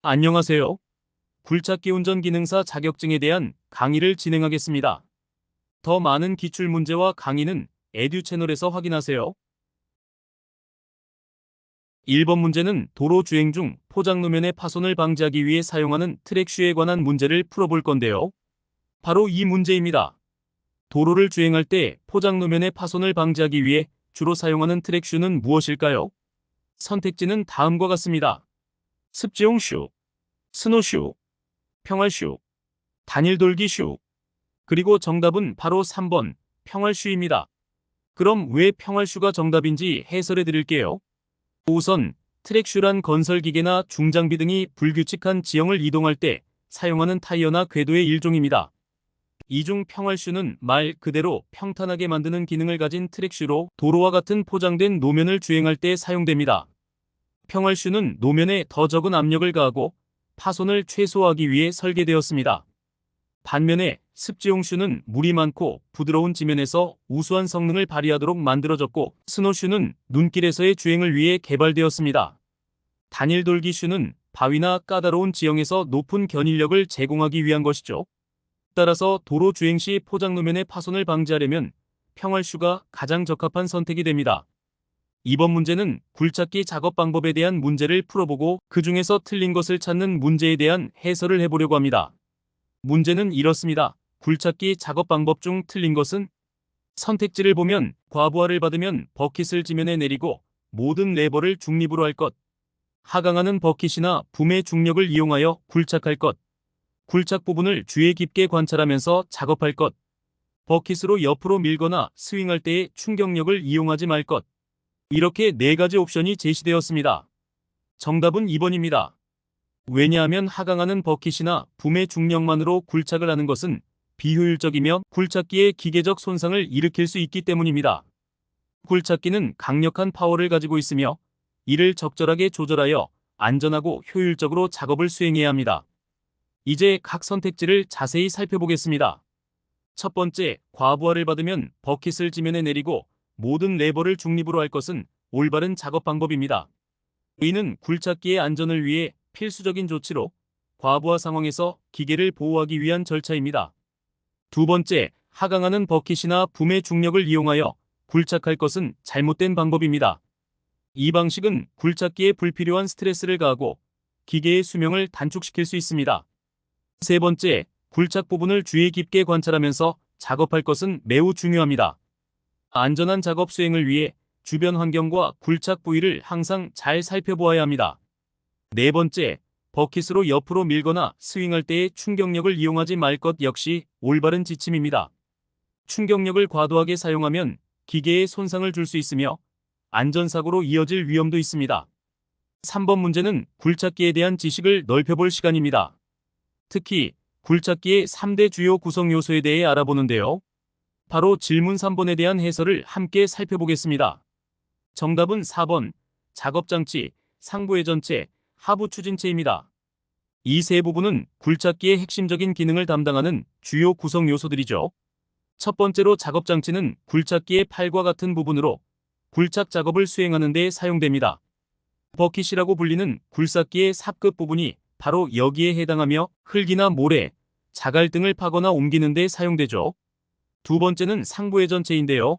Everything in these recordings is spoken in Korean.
안녕하세요. 굴착기 운전 기능사 자격증에 대한 강의를 진행하겠습니다. 더 많은 기출 문제와 강의는 에듀 채널에서 확인하세요. 1번 문제는 도로 주행 중 포장노면의 파손을 방지하기 위해 사용하는 트랙슈에 관한 문제를 풀어볼 건데요. 바로 이 문제입니다. 도로를 주행할 때 포장노면의 파손을 방지하기 위해 주로 사용하는 트랙슈는 무엇일까요? 선택지는 다음과 같습니다. 습지용 슈, 스노슈, 평활슈, 단일돌기 슈. 그리고 정답은 바로 3번 평활슈입니다. 그럼 왜 평활슈가 정답인지 해설해 드릴게요. 우선 트랙슈란 건설기계나 중장비 등이 불규칙한 지형을 이동할 때 사용하는 타이어나 궤도의 일종입니다. 이 중 평활슈는 말 그대로 평탄하게 만드는 기능을 가진 트랙슈로 도로와 같은 포장된 노면을 주행할 때 사용됩니다. 평활슈는 노면에 더 적은 압력을 가하고 파손을 최소화하기 위해 설계되었습니다. 반면에 습지용슈는 물이 많고 부드러운 지면에서 우수한 성능을 발휘하도록 만들어졌고, 스노슈는 눈길에서의 주행을 위해 개발되었습니다. 단일돌기슈는 바위나 까다로운 지형에서 높은 견인력을 제공하기 위한 것이죠. 따라서 도로 주행 시 포장노면의 파손을 방지하려면 평활슈가 가장 적합한 선택이 됩니다. 이번 문제는 굴착기 작업 방법에 대한 문제를 풀어보고 그 중에서 틀린 것을 찾는 문제에 대한 해설을 해보려고 합니다. 문제는 이렇습니다. 굴착기 작업 방법 중 틀린 것은? 선택지를 보면 과부하를 받으면 버킷을 지면에 내리고 모든 레버를 중립으로 할 것, 하강하는 버킷이나 붐의 중력을 이용하여 굴착할 것, 굴착 부분을 주의 깊게 관찰하면서 작업할 것, 버킷으로 옆으로 밀거나 스윙할 때의 충격력을 이용하지 말 것. 이렇게 4가지 옵션이 제시되었습니다. 정답은 2번입니다. 왜냐하면 하강하는 버킷이나 붐의 중력만으로 굴착을 하는 것은 비효율적이며 굴착기의 기계적 손상을 일으킬 수 있기 때문입니다. 굴착기는 강력한 파워를 가지고 있으며 이를 적절하게 조절하여 안전하고 효율적으로 작업을 수행해야 합니다. 이제 각 선택지를 자세히 살펴보겠습니다. 첫 번째, 과부하를 받으면 버킷을 지면에 내리고 모든 레버를 중립으로 할 것은 올바른 작업 방법입니다. 이는 굴착기의 안전을 위해 필수적인 조치로 과부하 상황에서 기계를 보호하기 위한 절차입니다. 두 번째, 하강하는 버킷이나 붐의 중력을 이용하여 굴착할 것은 잘못된 방법입니다. 이 방식은 굴착기에 불필요한 스트레스를 가하고 기계의 수명을 단축시킬 수 있습니다. 세 번째, 굴착 부분을 주의 깊게 관찰하면서 작업할 것은 매우 중요합니다. 안전한 작업 수행을 위해 주변 환경과 굴착 부위를 항상 잘 살펴보아야 합니다. 네 번째, 버킷으로 옆으로 밀거나 스윙할 때의 충격력을 이용하지 말 것 역시 올바른 지침입니다. 충격력을 과도하게 사용하면 기계에 손상을 줄 수 있으며 안전사고로 이어질 위험도 있습니다. 3번 문제는 굴착기에 대한 지식을 넓혀볼 시간입니다. 특히 굴착기의 3대 주요 구성 요소에 대해 알아보는데요. 바로 질문 3번에 대한 해설을 함께 살펴보겠습니다. 정답은 4번, 작업장치, 상부회전체, 하부추진체입니다. 이 세 부분은 굴착기의 핵심적인 기능을 담당하는 주요 구성 요소들이죠. 첫 번째로 작업장치는 굴착기의 팔과 같은 부분으로 굴착 작업을 수행하는 데 사용됩니다. 버킷이라고 불리는 굴삭기의 삽끝 부분이 바로 여기에 해당하며 흙이나 모래, 자갈 등을 파거나 옮기는 데 사용되죠. 두 번째는 상부회전체인데요.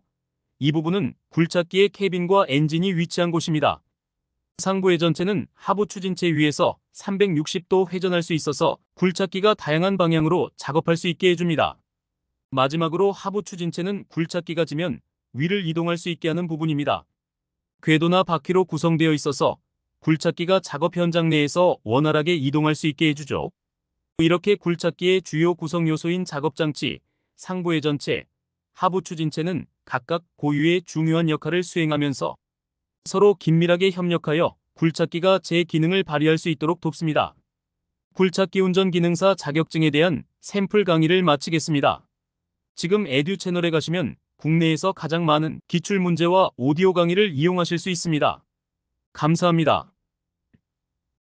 이 부분은 굴착기의 캐빈과 엔진이 위치한 곳입니다. 상부회전체는 하부추진체 위에서 360도 회전할 수 있어서 굴착기가 다양한 방향으로 작업할 수 있게 해줍니다. 마지막으로 하부추진체는 굴착기가 지면 위를 이동할 수 있게 하는 부분입니다. 궤도나 바퀴로 구성되어 있어서 굴착기가 작업 현장 내에서 원활하게 이동할 수 있게 해주죠. 이렇게 굴착기의 주요 구성 요소인 작업장치, 상부회전체, 하부추진체는 각각 고유의 중요한 역할을 수행하면서 서로 긴밀하게 협력하여 굴착기가 제 기능을 발휘할 수 있도록 돕습니다. 굴착기 운전 기능사 자격증에 대한 샘플 강의를 마치겠습니다. 지금 에듀 채널에 가시면 국내에서 가장 많은 기출 문제와 오디오 강의를 이용하실 수 있습니다. 감사합니다.